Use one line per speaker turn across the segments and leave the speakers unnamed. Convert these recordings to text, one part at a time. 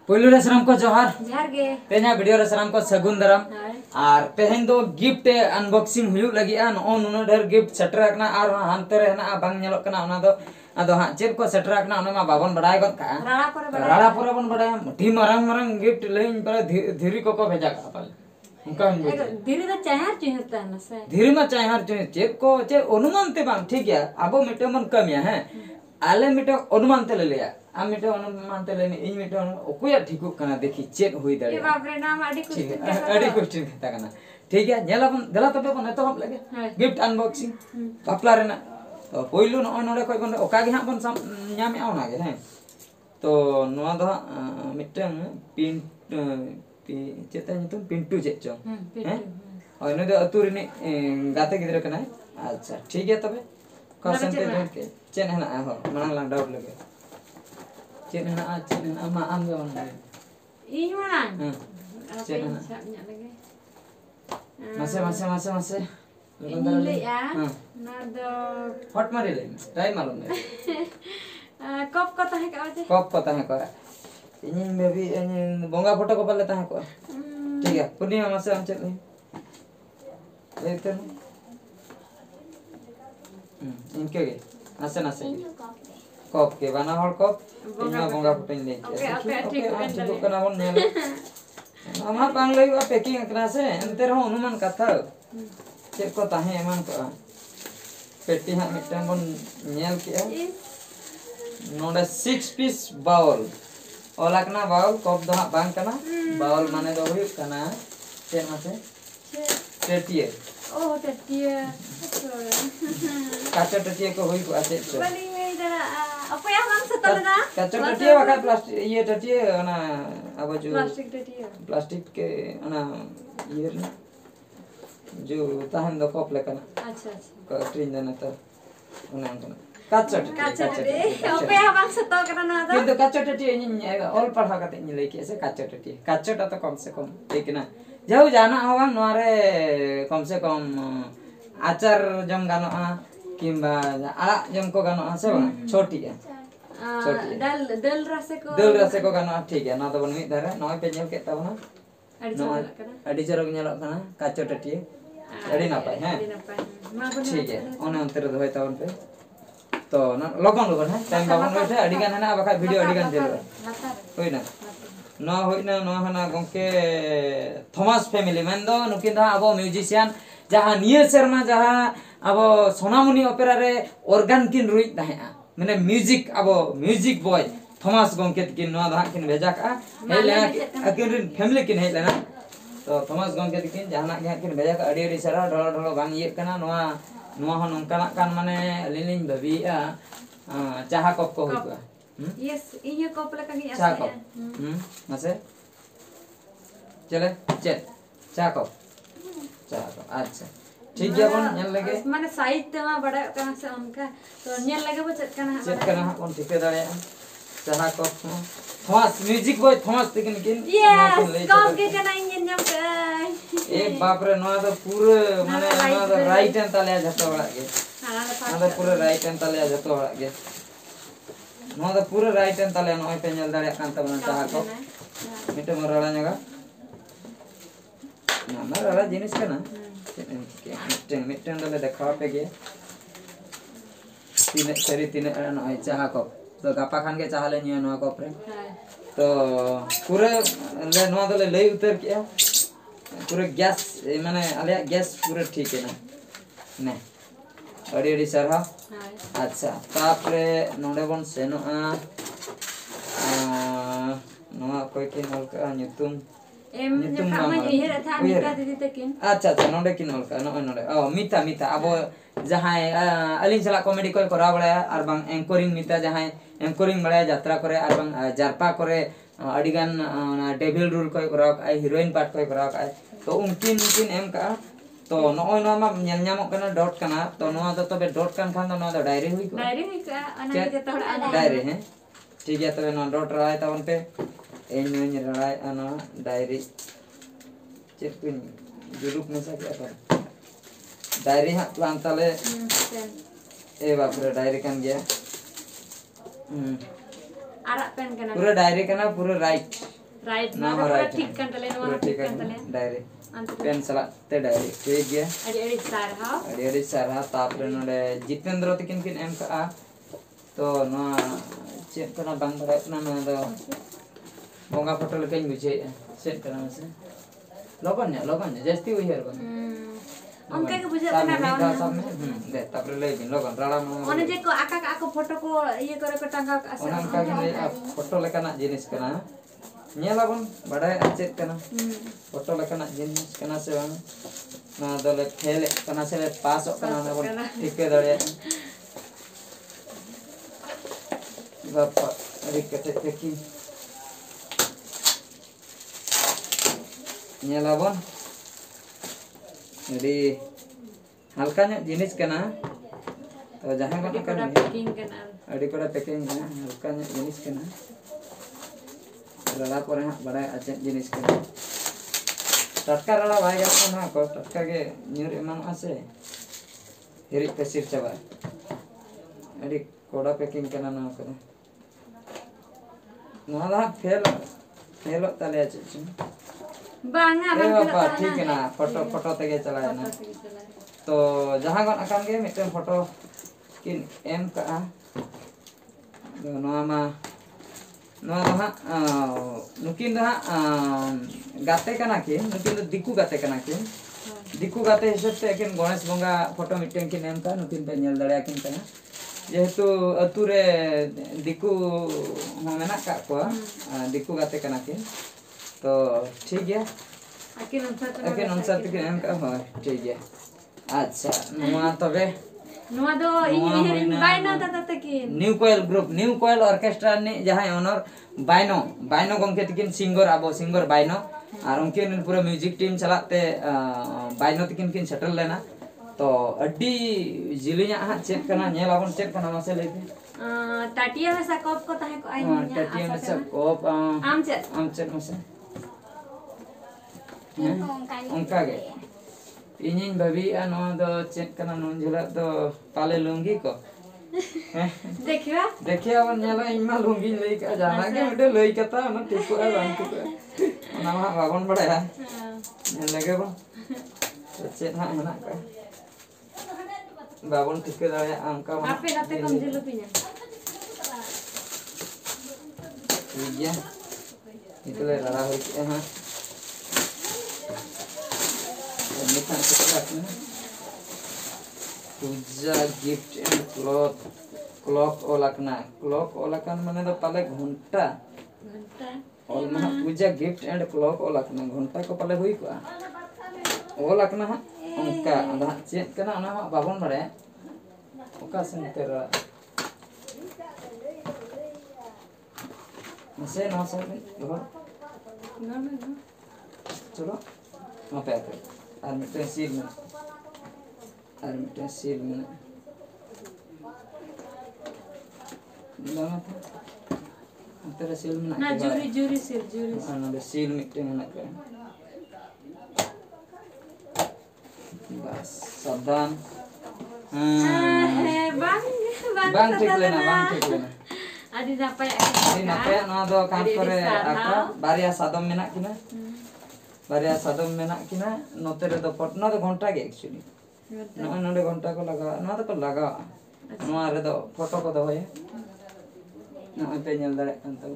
पहिलो रे सलाम को जोहार
जोहार गे
तेना वीडियो रे सलाम को सगुन दराम और तेहेन दो गिफ्ट अनबॉक्सिंग हुयु लगी नो नुना ढेर गिफ्ट सेटर रखना और हानते रे ना बांग नेलो कना ओना दो आदो हा चेर को सेटर रखना ओना मा बाबन बडाय गत का राणा पर बन बडाय ठी मारंग मारंग गिफ्ट लेइन पर धीरी को भेजा का पाल उनका
धीरे दा चाहर चिहता न से
धीरे मा चाहर चेर को चे अनुमान ते बांग ठीक है आबो मिटे मन कमिया है आले मिटे अनुमान ते ले लिया आ मिटे अनुमान ते लेनी इन मिटे ओकुया ठीकु कना देखि चेक होई दाड़े
ए बाप रे नाम अडी
क्वेश्चन खाता कना ठीक है नेलाबन देला तबे बन तो हम लगे गिफ्ट अनबॉक्सिंग बापला रेना तो पहिलो न नोडे कोइ बन ओका गे हा बन न्यामे आउना गे है तो नोआ दो मिटन पिन चेता नितुम पिंटू चेचो हैं और ने दो अतुर ने गाते गिदरे कना अच्छा ठीक है तबे क्वेश्चन ते के चेन है ना हो मनंग लांग डाउट लगे चेन है ना मा आम गे वन
इन माना
चेन है
ना लगे
मासे
ले या ना दो
हॉट मारे ले टाइम मालूम है
कप कता है का
कप पता है को in baby in bhunga photo को पले ता है को ठीक है पूर्णिमा मासे हम चल लेते हैं इनके गे नासे कप के बना हर कप इनमें बोंगा फोटो ले
ओके ठीक है
तो कना बन नेल आमा बांग लई पैकिंग कना से एंते रहो अनुमान कथा चेक को ताहे एमान को पेटी हा मिटन बन नेल के नोडे 6 पीस बाउल ओलाकना बाउल कप दो बांग कना बाउल माने दो हुई कना चेन मासे टेटिए
ओ टेटिए
काचा टेटिए को हुई को आसे तो
बनी में जरा अपया हम सतलना
काचा टेटिए वाका प्लास्टिक ये टेटिए ना अब जो प्लास्टिक के ना ये जो ताहन दो कप लेकना अच्छा ट्रेन देना तो उना अंकना काचा टेटिए
अपया हम सतो करना दा
किंतु काचा टेटिए ऑल पढ़ा काते इन लेके ऐसे काचा टेटिए काचा तो कम से कम ठीक ना जाऊ जाना हवा नोरे कम से कम आचार जम गानो किंबा आड़ा जम को गानो से बना छोटी है दल रसे को गानो ठीक है ना तो बन मिद धरे नय पे नेल के ताबना अडी जरक नेलक कना काचो टटिए अडी नापाय हैं ठीक है ओने अंतर दोय तावन पे तो लगन है टाइम बाबन बैठे अडी गान है बखा वीडियो अडी गान चलो होई ना न होइना न हना गंके थॉमस फैमिली मेन दो नुकिन दा अबो म्यूजिशियन जहां नियर शर्मा जहां अबो सोनामुनी ओपेरा रे ऑर्गन किन रुई दाहेआ माने music above music by Thomas गंके किन न दा किन भेजा का हे लेना अकिन फैमिली किन हे लेना तो थॉमस गंके किन जहाना के किन भेजा का अडी सरा ढोलो ढोलो बांग ये कना नोआ नोआ हन उनका कान माने लिलिन बबिया चाहा कप को होइबा
यस इयो कप लका गी
चा कप मासे चले चल चा कप अच्छा ठीक है बन नेल लगे
माने साइज ते मा बड़ा कना से उनका तो नेल लगे बो चेक कना
बन ठीक दाड़े चा कप थॉमस म्यूजिक बॉय थॉमस तकिन किन
यस कम के कना इंजन जम के
ए बाप रे नोआ तो पूरे माने नोआ तो राइट हैंड ताले जतो बड़ा के हां तो पूरे राइट हैंड ताले जतो बड़ा के नोआ तो पूरे राइट हैंड ताले नोय पे नेल दाड़े कान तबन चा कप मिटे मरला नगा ना रला जिनिस कना मिटन दले देखा पे गे तीन सरी तीन नय चा कप तो गापा खान के चाहले निया नोआ कप रे तो पूरे ले नोआ दले लई उतर किया पूरे गैस माने आले गैस पूरे ठीक है ना अड़ी अड़ी सरहा अच्छा तापरे नोडे बन सेनो नोआ कोई के नलका न्युतुम
न्युतुम ना इहेर था निका दीदी तकिन
अच्छा नोडे की नलका नोडे ओ मिता अब जहां अलिन सला कॉमेडी कोई करा बड़ा और बांग एंकरिंग मिता जहां एंकरिंग बड़ा यात्रा करे और बांग जारपा करे अडिगान डेविल रोल कोई करा आई हीरोइन पार्ट कोई करा आई तो उनकिन एम का तो नोय नो मा नेल न्यामो कना डॉट कना तो नो तो तबे डॉट कान खान तो नो तो डायरी हुई को
अना के तो
डायरी है ठीक है तबे नो डॉट राय तावन पे एन राय अना डायरी चेक पिन ग्रुप में से क्या कर डायरी हा प्लान ताले ए बाप रे डायरी कान गया
आरा पेन कना
पूरा डायरी कना पूरा राइट
Right. Nah,
right.
ठीक kan talen,
Pura
ठीक kan
kan
talen.
diary.
Antu
Pen salah te diary. ठीक है.
Adi sarhau.
Adi sarah तापरे नोडे जितेंद्र तकिन किन एम का तो ना चेक करना बंग बड़ा ना ना तो बोंगा फोटो लेके मुझे सेट करना से लोगन ने जस्ती हुई है लोगन
उनका के बुझे करना ना
सब में दे तापरे ले बिन लोगन राड़ा में
ओने जे को आका आको फोटो को ये करे को टांगा का
ओना का के फोटो लेकना जिनिस कना ᱧᱮᱞᱟᱵᱚᱱ ᱵᱟᱰᱟᱭ ᱪᱮᱫ ᱠᱟᱱᱟ ᱯᱷᱚᱴᱚ ᱞᱮᱠᱟᱱᱟᱜ ᱡᱤᱱᱤᱥ ᱠᱟᱱᱟ ᱥᱮ ᱵᱟᱝ ᱱᱚᱣᱟ ᱫᱚᱞᱮ ᱯᱷᱮᱞᱮᱫ ᱠᱟᱱᱟ ᱥᱮ ᱞᱮ ᱯᱟᱥᱚᱜ ᱠᱟᱱᱟ ᱚᱱᱟ ᱵᱚᱱ ᱴᱷᱤᱠᱟᱹ ᱫᱟᱲᱮᱭᱟᱜᱼᱟ ᱵᱟᱯᱟ ᱟᱹᱰᱤ ᱠᱮᱴᱮᱡ ᱛᱮᱠᱤᱱ ᱧᱮᱞᱟᱵᱚᱱ ᱟᱹᱰᱤ ᱦᱟᱞᱠᱟ ᱧᱚᱜ ᱡᱤᱱᱤᱥ ᱠᱟᱱᱟ ᱛᱚ ᱡᱟᱦᱟᱸ ᱠᱚ ᱠᱟᱱᱟ ᱟᱹᱰᱤ ᱠᱚᱲᱟ ᱯᱮᱠᱤᱝ ᱠᱟᱱᱟ ᱦᱟᱞᱠᱟ ᱧᱚᱜ ᱡᱤᱱᱤस ᱠᱟᱱᱟ रड़ा पर बड़ा अच्छे जिनिस के टटका रड़ा भाई ना को टटका के न्यूर एमान आसे हिरिक पे सिर चबा अड़ी कोड़ा पैकिंग करना ना को ना दा फेल तले अच्छे
बांगा
बाबा ठीक है ना फोटो तगे चलाया ना तो जहां गन अकान के मिटन फोटो किन एम का नोमा नुकिन गाते कना के नुकिन दिकु गाते कना के दिकु गाते हिसाब से किन गणेश बंगा फोटो मिटन किन एम का नुकिन पे नेल दड़िया किन कना जेहेतु अतु रे दिकु हो मेना का को दिकु गाते कना के तो ठीक है अकिन अनुसार किन एम का हो ठीक है अच्छा नुआ तबे
नुआ दो इहिरिन बाइनो दादा तकिन
न्यू कोयल ऑर्केस्ट्रा ने जहां ऑनर बाइनो गंके तकिन सिंगर आबो सिंगर बाइनो और उनकिन पूरा म्यूजिक टीम चलाते बाइनो तकिन किन सेटल लेना तो अड्डी जिलिया हा चेक करना नेलाबन चेक करना मसे लेते
टाटिया में सकप को ताहे को आई
टाटिया में सकप आम चेक मसे उनका के इनिन भाभी नो दो चेक करना नुन झुला तो पाले लूंगी को देखिया वन नेला इमा लूंगी लई का जाना के मिटे लई कता न ठीक है बांग को ना बाबन बड़ा है लगे बो चेक हा हना का बाबन ठीक है दाया अंका
आपे नाते कम जिलो पिnya
iya itu le rara hoy ha ini kan sekarang puja gift and clock ओलाकन माने तो पाले घंटा और महा पूजा गिफ्ट एंड क्लॉक ओलाकन घंटा को पाले हुई को ओलाकन हा उनका आधा चेक कना ना बाबन बड़े ओका संतर मसे ना सब चलो वहां पे आते और मिटे सील में lama tu antara seal mana
ना जूरी सील
ada seal मिटे mana kan bas saban bang ठीक लेना
adi napai
ना दो काम करे आका बारिया सादम मेना किना नोते रे दो पटना दो घंटा के एक्चुअली नोडे घंटा को लगा ना तो लगा नोआ रे दो फोटो को दोए ना पे नेल दरे कान तब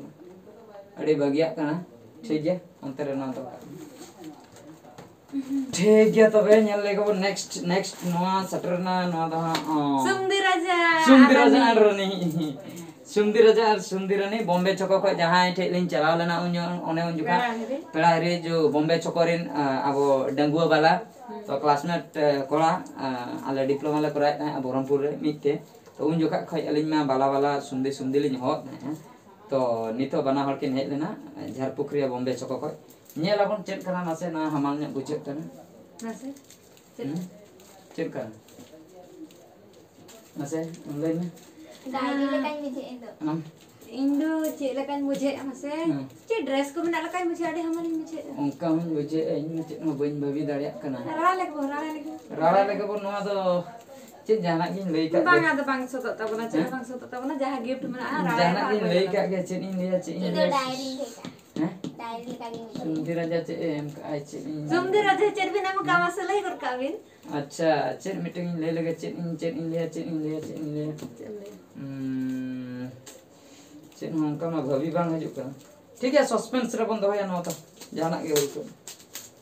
अड़ी बगिया कना ठीक है अंतर ना तो ठीक है तबे नेल लेगो नेक्स्ट नोआ सटरना नोआ दो
सुमदी
राजा और सुमदीरानी बॉम्बे चको को जहां ठे लिन चलाव लेना ओने उन जुका पेड़ा रे जो बॉम्बे चको रिन आबो डंगुआ वाला तो क्लासमेट कोड़ा आले डिप्लोमा ले कराय बरमपुर रे मिते तो उन जुका खय अलिन मा बाला सुंदी लिन होत तो नितो बना हर किन हे लेना झारपुखरिया बॉम्बे चको को नेलाबन चेक करा नासे ना हमाल ने बुझे तने
नासे
चेक करा नासे ले में
डायरी लेकान मुझे
इंदो चे लेकान मुझे मसे चे ड्रेस को बना लेकान मुझे आडे हमारी मुझे
उनका हम मुझे इन चे न बइन भाभी दाड़िया कना
राड़ा लेके
बो नोआ दो चे जाना गिन लई का
बांगा दो बांग सोतो तबना जहां गिफ्ट मना
जाना गिन लई का के चे इन लिया चे इन
डायरी लेका diary lagi.
Sumdi Raja cek em ai cek ini.
Sumdi Raja cek bin am ka masalah ikut kawin.
अच्छा cek meeting ini lele cek ini lihat cek ini lihat cek hongka mah भाभी bang हाजुक kan ठीक है suspense रे बन दोया न तो जहाना के होई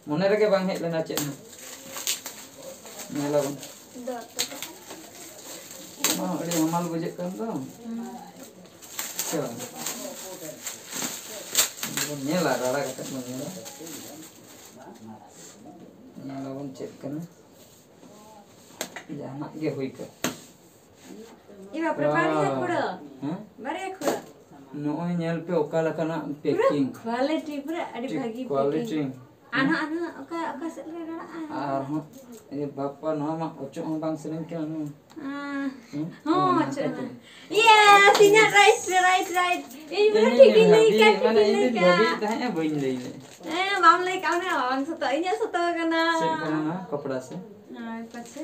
मने रे के bang हेज लेना cek नेला बन मा अड़ी हमाल बुझे kan तो चल नेला राड़ा कते नेला नेला बन cek kan जहाना के होई कर
Iba prepare ya kuda.
Hah?
Bare ya kuda.
Noy nyel pe oka lakana packing
Quality pura ada bagi
quality
anak-anak oka selera
arho ये बापा नो मा ओचो bang sering ke anu
oh iya sinya right ini benar ठीक नहीं
mana ini babi tanya boin ले
mam ले kamu ना bang soto ini soto kana
से kana कपड़ा से
passe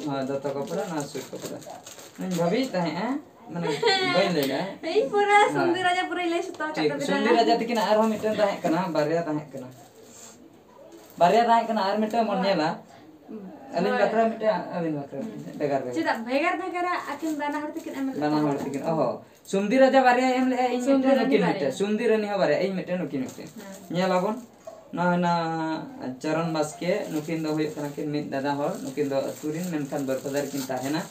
हां दत्ता कपड़ा ना सूट कपड़ा नहीं भाभी तanya mana boin ले
ini pura Sumdi Raja pura ile soto kata
Sumdi Raja tikin arho miten tanya kana barya tanya kana ar miten mon nyela alin bakra begar
cedak begar akin dana har tikin amal
Dana hor tikin oh Sumdi Raja barya em le in miten nukin miten Sumdi Rani ha barya in miten nukin nyela bon na Charan Baske nukin do hoy kana kin mit dada hor nukin do turin menkan berpadar kin tahena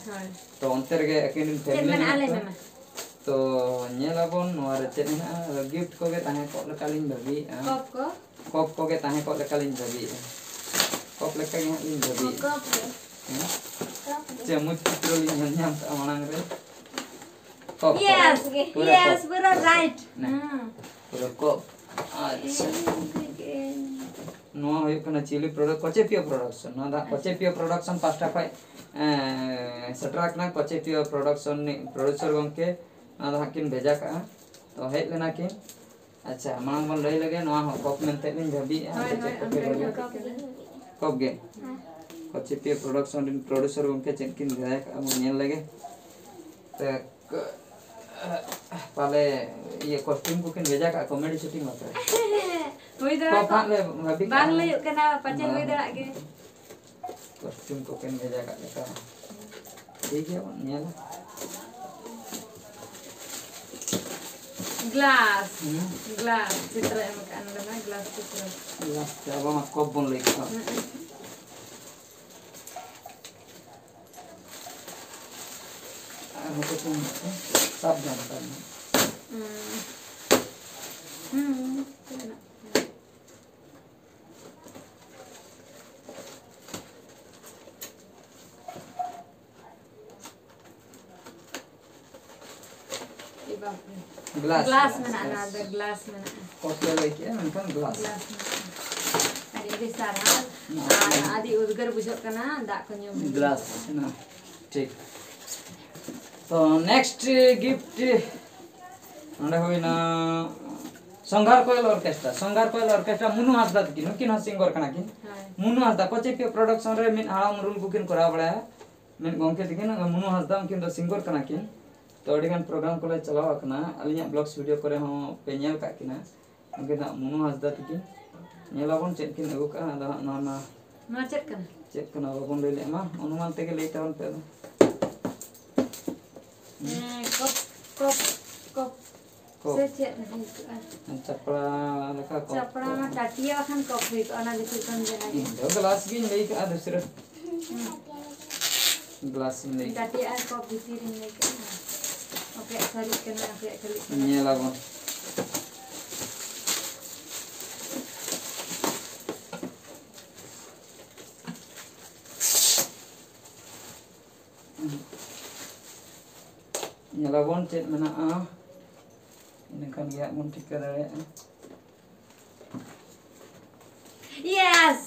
to onter ge akin family to nyela bon noar chena gift ko ge tahe ko lekalin babi kop ko ge tahe ko lekalin babi kop lekal lin babi jamut petrol nyam ka manang re kop
yes pura right
pura kop acha no hoy kana chili product Kochepio production no da Kochepio production pasta khai satrak na Kochepio production ni producer gomke na hakin beja ka to hej lena kin acha mang bon lei lage no kop mente lin bhabi kop ge Kochepio production din producer gomke chenkin beja ka mon nyel lage te pale ये costume को किन भेजा का comedy shooting होता है
होई दरा बांग ले कना पचन होई दरा के
कॉस्ट्यूम को किन भेजा का लेका ठीक है न्याला
ग्लास चित्र एम कान लगा ग्लास चित्र
अब हम कप बन लेगा हमको तुम सब जानता है
glass mana ada glass mana
kopi lagi ya kan glass
ada di sana adi udgar bujok kana dak ko nyum
glass ना ठीक तो नेक्स्ट गिफ्ट अंडे होइना संगार कोयल ऑर्केस्ट्रा मुनु हासदा किन किन सिंगर कना किन मुनु हासदा Kochepio प्रोडक्शन रे मिन हाम रूल बुकिन करा बड़ा मिन गोंके दिकिन मुनु हासदा किन दो सिंगर कना किन तो अडिगान प्रोग्राम को चलाव कना अलिया ब्लॉग्स वीडियो करे हो पे नेल का किना उनके दा मुनु हासदा किन नेलाबन चेक किन अगु का ना ना
मा चेक कना
बाबन ले मा अनुमान ते के लेता पे
kop se cek
चपड़ा लका कप
चपड़ा में टाटिया खान कप हुई तो अना दिखु kan lagi
दो ग्लास भी नहीं का दूसरा ग्लास नहीं
Tatia cup ditirin lagi oke tarik kena kali
nyela bon nyela bon cek mana ini kan ya mon tika dare
yes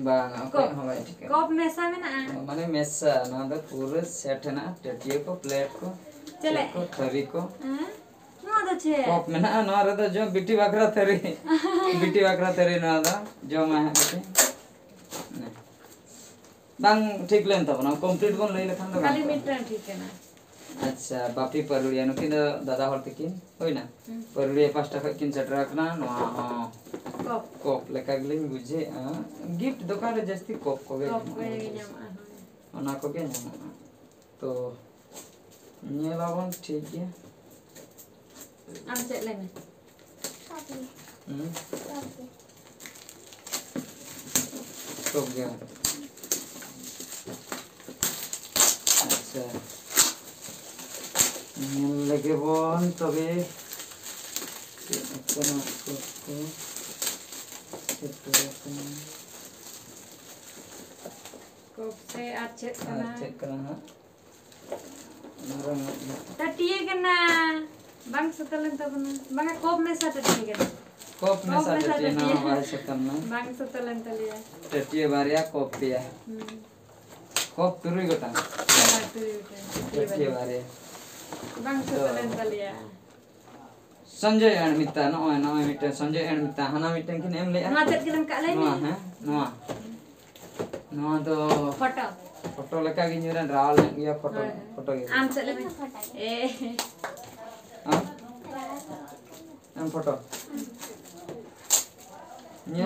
bang apa hawai tika
kop mesa mena
माने मेसा ना तो पूरे सेट है ना टटिए को प्लेट को
चले
को थरी को
no तो छे
कप में ना ना रे तो जो बिटी बकरा थरी ना दा जो मैं है bang ठीक लेन तब ना कंप्लीट बन ले लेखन
खाली मीटर ठीक है ना
अच्छा बापी परुलिया नुकिन दो दादा हर तकिन होइना परुलिया पास्टा खय किन सेटर कना नोआ
कप
कोप लेका गलिन बुझे गिफ्ट दुकान रे जस्ती कोप को गे ओना को गे तो नेलावन ठीक है
am cek lagi
Tapi. Tapi.
तो गया अच्छा लगे बोन तबे कना को
kop se acet kena
check करना नरम
tatiye kena bang setelan tabuna bang kop में सा tatiye kena
कोप में सा टटिया ना वाय सकना
bang setelan talia
टटिया बारिया कोप पिया कोप तुरुई गोटा टटिया बारिया
bang setelan talia
संजय अणमिता नॉय नॉय मिटे संजय अणमिता हना मिटे किन एम ले
nggak cek kena kak lain
नॉ है नॉ नॉ तो
foto
फोटो लगा के न्यूरन राल या फोटो फोटो के
am cek lagi
हां एम फोटो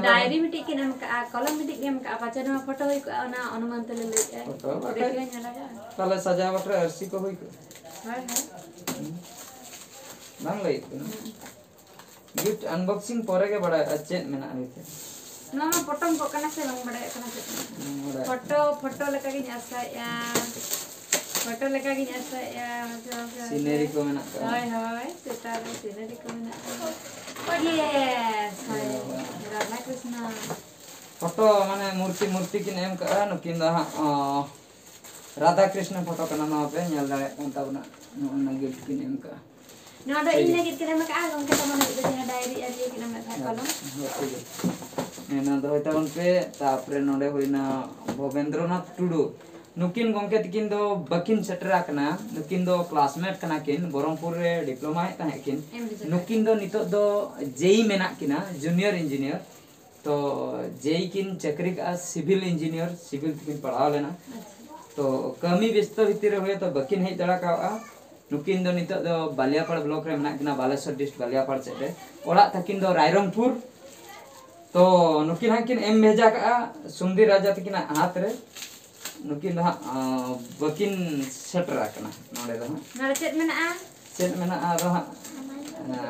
डायरी में टिक नम का कलम में टिक नम का पाचा न फोटो होई ना अनुमान तले ले
फोटो
देखियो न्याला
ताले सजावट रे अर्सी को होई
हाय
नाम लई गिफ्ट अनबॉक्सिंग परे के बड़ा अच्छे मेना रही
ना फोटो को कना से बंग बड़े कना से फोटो फोटो लगा के आसा या फोटो लगा के आसा या
सीनरी को मेना
हाय हाय सेटा सीनरी को मेना और ये राधा कृष्ण
फोटो माने मूर्ति मूर्ति किन एम का न किन राधा कृष्ण फोटो कना ना पे नेल दाड़े अंतावना न गिफ्ट किन एम का
ना दो इन लगी किन मका आगम के तमन जने डायरी अरी किन में था कलम
नेना दो तावन पे तापरे नोडे होइना भोवेंद्रनाथ टुडू नुकिन गोंके तिकिन दो बकिन सेटरा कना नुकिन दो क्लासमेट कना किन बरमपुर रे डिप्लोमा ताहे किन नुकिन दो नितो दो जेई मेना किना जूनियर इंजीनियर तो जेई किन चक्री का सिविल इंजीनियर सिविल तिकिन पढ़ाव लेना तो कमी व्यस्त भीतर हुए तो बकिन हे दड़ा का नुकिन दो नितो दो बालियापाड़ ब्लॉक रे मेना किना बालेश्वर डिस्ट्रिक्ट बालियापाड़ सेट रे ओड़ा तकिन दो रायरंगपुर तो नुकिन हाकिन एम भेजा का सुंदी राजा तकिन हाथ रे नुकिन दा बकिन सेटर कना नोडे दा
ना चेत मेना
चेत मेना दा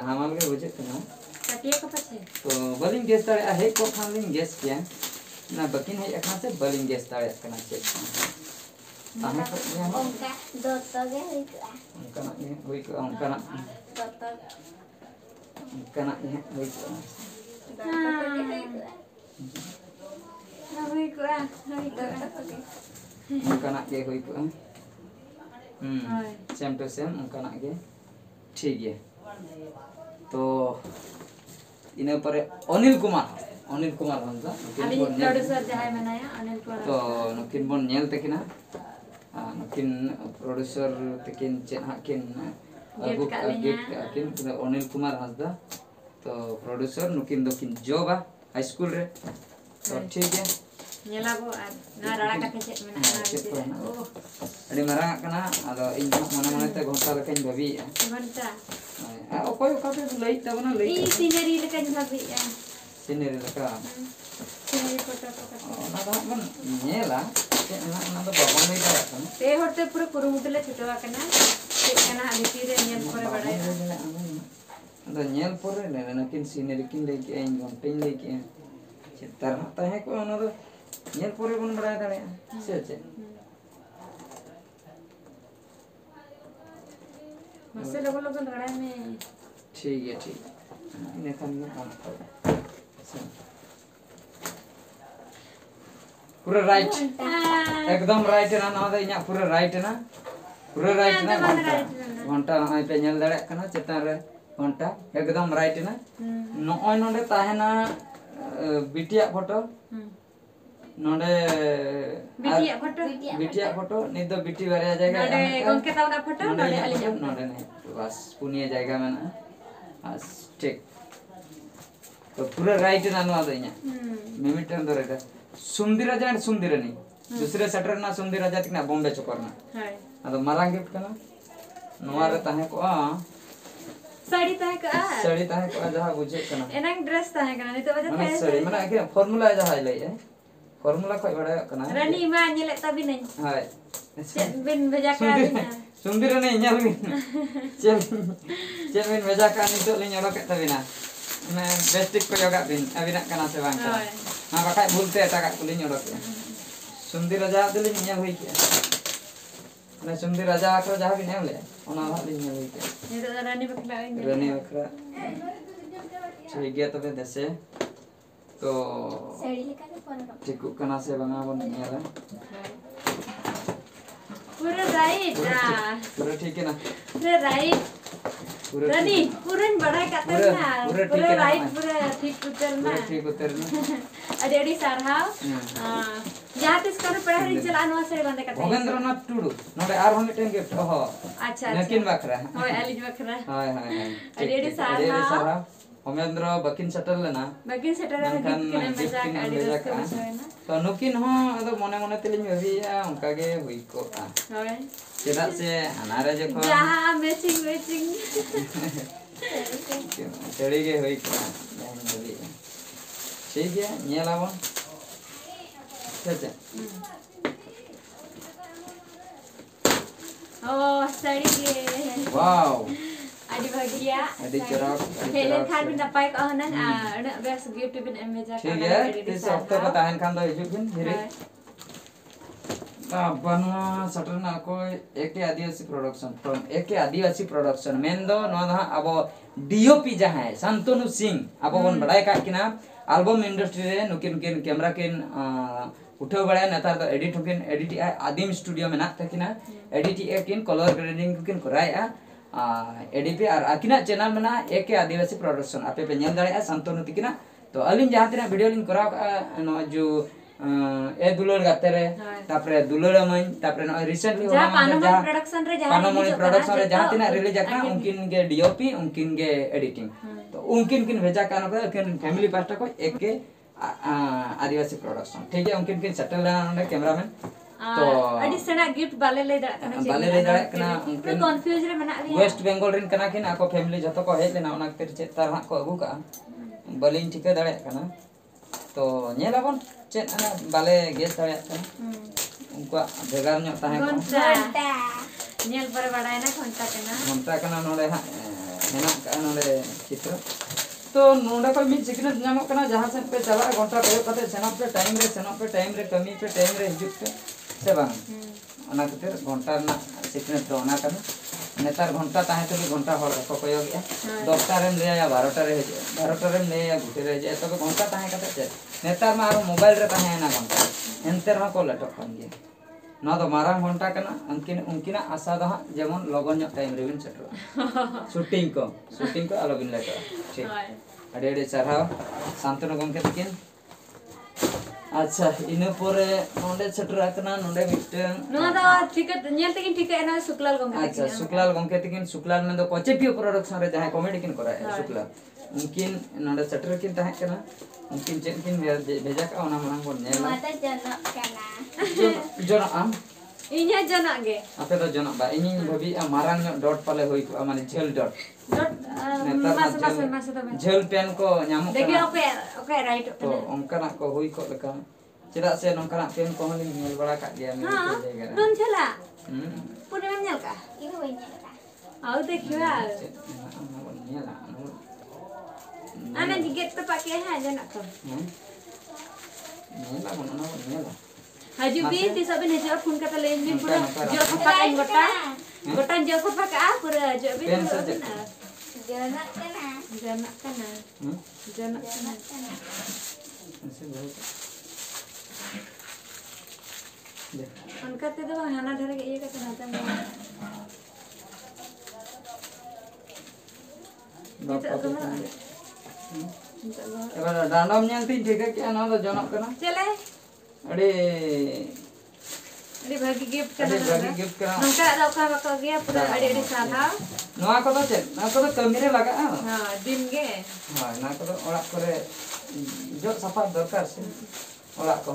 हमाल के बुझे कना
तटिए को पछे
तो बलिंग गेस तारे हे को खालिंग गेस किया ना बकिन हे अखना से बलिंग गेस तारे कना चेत ताहे को
Ongka doto ge itu ah.
कना ये होई को कना
Doto.
कना ये होई को
Doto ge itu ah.
हई को
कना के होई को सेम टू सेम कना के ठीक है तो इन पर अनिल कुमार हमजा
अभी प्रोड्यूसर जहां बनाया अनिल कुमार
तो नुकिन बन nail तकिना नुकिन producer तकिन chain Hokkien gift किन अनिल कुमार हंसदा तो प्रोड्यूसर नुकिन दोकिन जोबा हाई स्कूल रे तो ठीक है
नेला को ना राड़ा का चेत मेना ना ओ
अड़ी मरा कना आदो इन मने मने ते घंटा लकन भाबी
घंटा
ओकोय ओकाते लई तबना लई
ई सीनरी लेका भाबी
सीनरी लका
सीनरी फोटो को
ना दा मन नेला ना दो बाबन लई दा कना
ते होते पूरा कुरुमुटले छुटवा कना चेत कना लिटी रे नेल करे बड़ाय
दा नेल पोरे ने नकिन सीनरी किन लई के इन घंटे लई के चित्तर हता है को ना दो नेल पोरे बन बड़ाय दाड़े से
मसे लोगो लोगो लड़ाई में
ठीक है इन्हें खाने में काम करो पूरा राइट एकदम राइट है ना दे इन्हें पूरा राइट है ना घंटा ना पे नेल दाड़े कना चेतान रे घंटा एकदम राइट है ना नॉय नोडे ताहेना बिटिया फोटो नोडे बिटिया फोटो नहीं तो बिटी बारे जाएगा
नोडे गोंके तावना फोटो नोडे आली जा
नोडे नहीं बस पुनिया जाएगा मैंने बस ठीक तो पूरा राइट ना नो आदो इन्हें मिमिटन दो रेगा सुंदर राजा एंड सुंदर नहीं दूसरे सेटर ना सुंदर राजा तिकना बॉम्बे चोकर ना
हाय
अदो मारांग गिफ्ट करना नोआ रे ताहे को
साड़ी ताहे का
साड़ी ताहे को जहां बुझे कना
एनांग ड्रेस ताहे कना नितो बजे
माने साड़ी माने आके फॉर्मूला जहां लई फॉर्मूला खय बड़ा कना
रानी मा नेले तबी नहीं
हाय
चेक बिन भेजा का बिन
सुंदर ने ñal बिन चेक बिन भेजा का नितो लिñ ओडok तबिना मैं बेस्टिक को योगा बिन अबिना कना से बांग हां बाकाय भूलते एटाका को लिñ ओडok सुंदर राजा दिलिñ ñal हुई के माने सुंदर राजा को जहां बिन एमले ओना लिñ ñal हुई के
नितो रानी बखला
रानी बखरा ठीक गया तबे देसे तो
साड़ी लेकर के परो
ठीक कना से बंगा बन ñala
पूरा राइट
पूरा ठीक है ना
पूरा राइट
पूरा
रानी पूरा बड़ा कातर ना पूरा राइट पूरा ठीक उतरना
ठीक उतरना
अडेडी सारहाव जहां तिस कर पढ़ा रि चला नवा से बंदे कते
भोगेंद्रनाथ टुडू नोडे आर होने टेन गिफ्ट ओहो
अच्छा
नकिन बकरा
होय अलिज बखरा
हाय हाय
अडेडी सारहाव
होमेंद्र बकिन सेटल लेना
बकिन सेटल गिफ्ट किने मजा अडी रस्ते बसोयना
तो नुकिन हो अदो मने मने तेलिñ भाबिया उनका गे हुई को
होय
चेदा से अनारे जको
जहां मैचिंग मैचिंग
चढ़ी गे हुई को ठीक है ñelaबन अच्छा
ओ साड़ी के
वाओ
अडी भागिया
अडी चरक
हेलन खान बिन नपाय को हनन अन बेस गिफ्ट बिन एमेजा
ठीक है इस हफ्ते को ताहन खान दो हिजुक बिन हिरे बनवा सटरना को AK Adivasi production from AK Adivasi production मेन दो नो दा अब डीओपी जहां संतनु सिंह अब बन बड़ाय का किना एल्बम इंडस्ट्री रे नुकिन कैमरा किन उठो बड़ा नेतार दो एडिट किन एडिट आदिम स्टूडियो में ना तकिना एडिट किन कलर ग्रेडिंग किन कराया एडीपी और अकिना चैनल में ना एके आदिवासी प्रोडक्शन आपे पे नेल दाड़े संतनु तिकिना तो अलिन जहां तिना वीडियो लिंक कराव नो जो ए दुलर गाते रे तापरे दुलर मन तापरे नो रिसेंटली
जहां पानमोनी प्रोडक्शन रे
जहां तिना रिलीज आका उनकिन के डीओपी उनकिन के एडिटिंग तो उनकिन किन भेजा कानो को फैमिली पास्टा को एके आदिवासी प्रोडक्शन ठीक है उनकिन किन सेटल लेना कैमरामैन तो
अडी सेना गिफ्ट बाले ले दड़ा कना
बाले ले दड़ा कना
उनकिन कंफ्यूज रे मना लिया
वेस्ट बंगाल रिन कना किन आको फैमिली जतो को हेज लेना ओना तेर चेत तार को अगु का बलिन ठीक दड़ा कना तो नेलाबन चेत ana बाले गेस दड़ा कना उनको भेगार न्यो ताहे को
घंटा
नेल पर बड़ाय ना घंटा
कना नोले हेना का नोले चित्र तो नोडा को मी सिग्नल नामो कना जहां से पे चला घंटा पे कते सेना पे टाइम रे कमी पे टाइम रे हिजुक पे से बांग ओना खातिर घंटा ना सिग्नल तो ओना कना नेतार घंटा ताहे तो घंटा हर को कयो गया 10 टा रे ले या 12 टा रे 12 टा रे ले या गुटे रे जे तो घंटा ताहे कते से नेतार मा मोबाइल रे ताहे ना घंटा एंतर हा को लटक खन गे ना तो मारांग घंटा कना उनकिना आशा दो जेमन लगन टाइम रे बिन सेटर शूटिंग को आलो बिन लेट ठीक अडे अडे चढ़ाव शांतनु गमके तकिन अच्छा इने परे नोंडे सेटर आकना नोंडे मिटन
नो दा ठीक नेल तकिन ठीक है ना शुक्लाल गमके
अच्छा शुक्लाल गमके तकिन शुक्लाल में दो कोचेपियो प्रोडक्शन रे जहां कॉमेडी किन करा है शुक्ला उनकिन नोंडे सेटर किन ताहे कना उनकिन चेन किन भेजा का ओना मांग बोन नेला
माता जनक कना
जोना आम
इन्या जना गे
आपे तो जोना बा इनी भबी मारांग डॉट पाले होई को माने झेल डॉट
मास
झेल पेन को न्यामो
देखियो ओके राइट
तो ओंकना को होई को लेका चेदा से नोंकना पेन को हनी नेल बड़ा का दिया मेरे जगह रे
नन छला पुने में नेल का
इहो वइने का
आउ देखियो आना जिगेट पे पाके है जना को
नेला मनना नेला
हजू भी ती सब ने जो फोन करता लेन भी पूरा जो पकाइन गोटा जो पका पूरा जो भी
जनक कना
जना कना
ऐसे बहुत
उनका ते तो हाना धर के ये का रहता है
एबार डांडम ᱧᱮᱞ ᱛᱤᱧ ᱴᱷᱤᱠᱟ ᱠᱮ ᱚᱱᱟ ᱫᱚ ᱡᱚᱱᱚᱜ ᱠᱟᱱᱟ
चले
अरे
अरे भागी गिफ्ट करना
अरे भागी गिफ्ट करना
नंका का बका गया पूरा अरे साधा
नोआ को तो चेक ना को तो कमी रे लगा
हां दिन गे
हां ना को तो ओड़ा करे जो सफा दरकार से ओड़ा को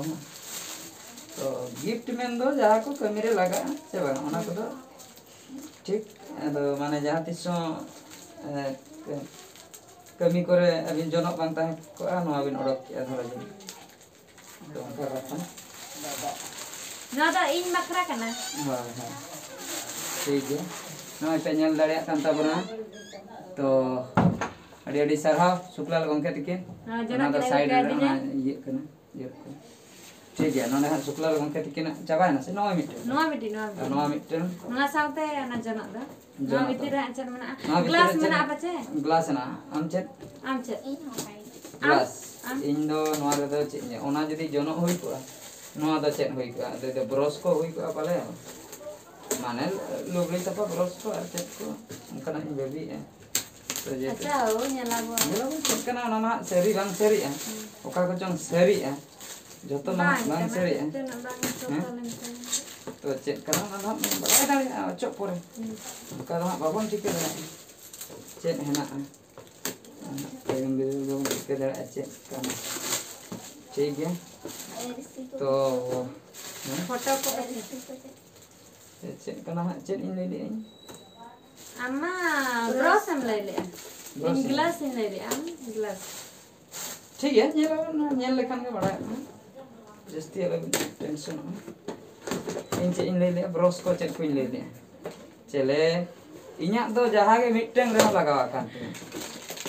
तो गिफ्ट में दो जहां को कमी रे लगा से बा ओना को तो ठीक aduh mana jahat iso kami kore abin jonok bang tahe ko anu abin odok ya thora jin dong karapan
Nada ing makra kana.
ha ha ठीक है नॉय पे ñel दाड़े kan tabuna to adi sarhaw suklal gongke tikin
jonok
ada
kira
side
kira dinya.
iya kana iya ठीक है नॉने suklal gongke tikin cabai na se noy mit
Noa miti. Noa saute ana jonok da. Noa miti ra ancen mana. Gelas mana apa ce?
gelas na am chet
Am ce.
Ini mau kayak
gelas indo noa do chet nya ona jodi jonok hoi ko noa do chet hoi ko de bros ko hoi ko pale mana lugli tapa bros ko ar chet ko kana baby to je
Acau nyala bo.
Mula pun kana nama seri bang seri oka ko chong seri joto nama bang seri to chet kana nama bae dali ochok pore kana babon ठीक है chet hena pengen video ठीक है chet kana ठीक है तो
Foto ko ba?
chet kana chet in le
Amma bros am lele.
Bros
In glass in lele am glass.
ठीक है ñel lekan ge bada जस्ती अलग टेंशन इन ले ब्रश को चेक को ले चले इñak do jaha ge मिटeng re लगावा kan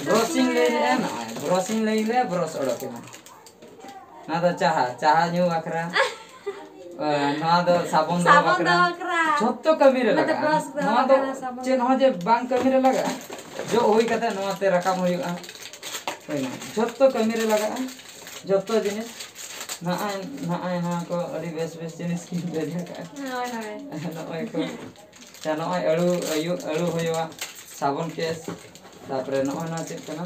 ब्रशिंग ले ना ब्रशिंग ले ब्रश ओडके ना do चाहा न्यू आखरा ना do साबुन do आखरा जत्तो कमी रे लगा ना do चे ना जे बांग कमी रे लगा जो होई कते नोआ ते रकम होइगा होइना जत्तो कमी रे लगा जत्तो जिनिस ना को अड़ी बेस जिनिस की बेजा का
Hoy hoy.
नोय को चा नोय अळू होइवा साबुन केस तापरे नोय ना चेक कना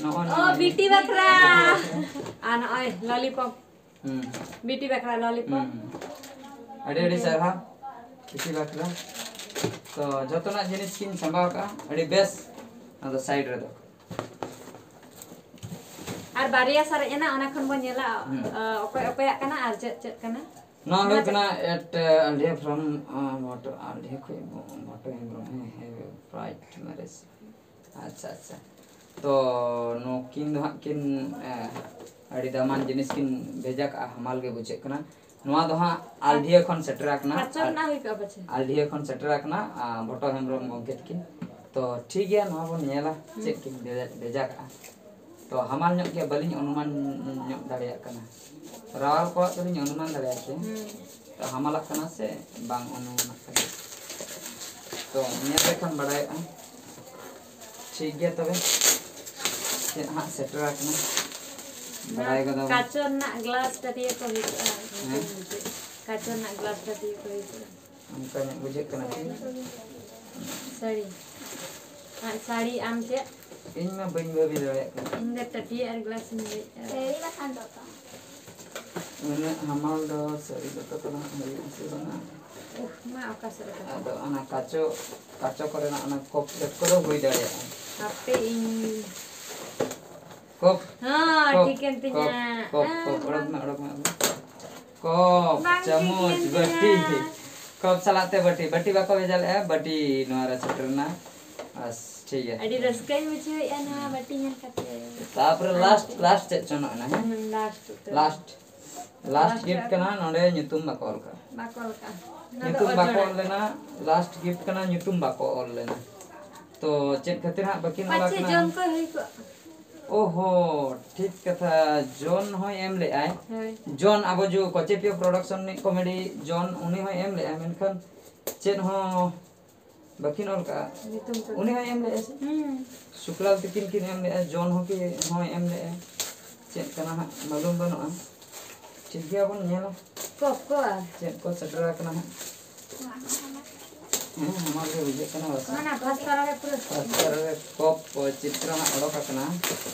नोय
Oh beauty bakra. Ana oi lollipop. Beauty bakra lollipop.
अड़ी सरहा इसी बाकरा तो जतना जिनिस किन संभाव का अड़ी बेस ना तो साइड रे दो
Ar baria sare ena ona khon bo nyela okoy kana ar chet kana.
No, look na at Aldia from what Aldia what right marriage. अच्छा तो नो किन दो किन अड़ी दामान जिनिस किन भेजा का हमाल के बुझे कना नोआ दो हां आल्डिया खन सेटर रखना
Kacor na hoy ka bache.
आल्डिया खन सेटर रखना भटो हेमरम गंकेट किन तो ठीक है नोआ बन नेला चेक किन भेजा का तो हमाल ᱧᱚᱜ के बलिन अनुमान ᱧᱚᱜ दाड़िया कना रावल को तलिन अनुमान दाड़िया के तो हमाला कना से बांग अनुमान कना तो नेल लेखन बड़ाय ठीक है तबे चेक हां सेटर रखना बड़ाय गदा
Kacor na glass tadi ko hoy. Kacor na glass tadi ko hoy.
उनका बुझे कना
Sari. Sari am chet.
इन में बइन बेबी दाड़िया कना
Inda tadi ar glass ni.
Seri makan toto.
मैंने हमाल दो सरी तो कना हरी से बना
Ma okasar ka.
ada anak kaco korena anak kop koro hui daड़िया
Ape in.
kop
Ha, tiken tinya.
kop orang में kop चम्मच बटी kop salate bati bako bejal bati nuara seterna as ठीक है
Adi raskai mucho ya na bati nyan kate.
तापर last चनो ना है last gift कना नोडे nyutum bakol का
Bakol ka.
nyutum bakol लेना लास्ट गिफ्ट कना nyutum bakol लेना तो चेक खातिर हां बाकी ना
Pache jon ko hoy ko.
ओहो ठीक कथा जोन हो एम ले आए
Hoy.
जोन अब जो कोचेपियो प्रोडक्शन ने कॉमेडी जोन उनी हो एम ले आए मेनखान चेन हो बाकी नोल का
Nitum ko.
उनी हो एम ले आए शुक्लाल तिकिन किन एम ले आए जोन हो के हो एम ले आए चेन कना हा मालूम बनो ठीक है अपन नेला
Kop ko ah.
चेन को सटरा कना हा हमारे विजय कना बस
Mana pasara re pura.
अतर कप चित्र ना ओडो कना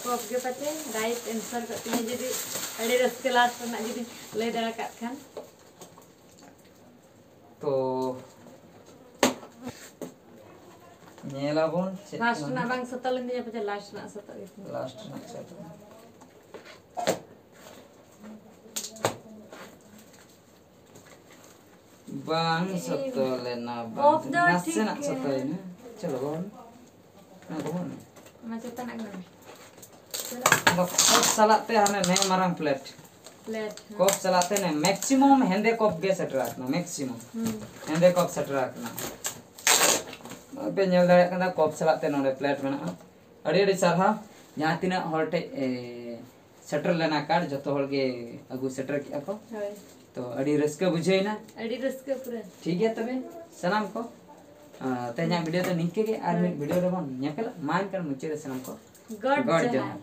Kop ge pache right answer ka tinya jadi adi raskai last na jadi lay dara kat kan.
तो नेला bone
Last na bang setel ini pache last na setel itu.
Last ना चल bang soto lena
Kof
bang
dah
nasi
ठीक
nak
है।
soto ini coba bang nah bang
macam tak nak guna.
kop salat teh hane ne marang plate
Plate.
kop salat teh ne maximum hende kop ge set rakna maximum hende kop set rakna पे nyel dare kana kop salat teh node plate mena adi adi sarha jahan tina holte setter lena card joto hol ge agu setter ki ako
Hai.
तो अड़ी Ruska बुझे ना
Adi raska pura.
ठीक है तबे सलाम को ते वीडियो तो निके के आर वीडियो रे बन नेपेला मान कर मुचे सलाम को
God
गॉड
जहाँ।
जहाँ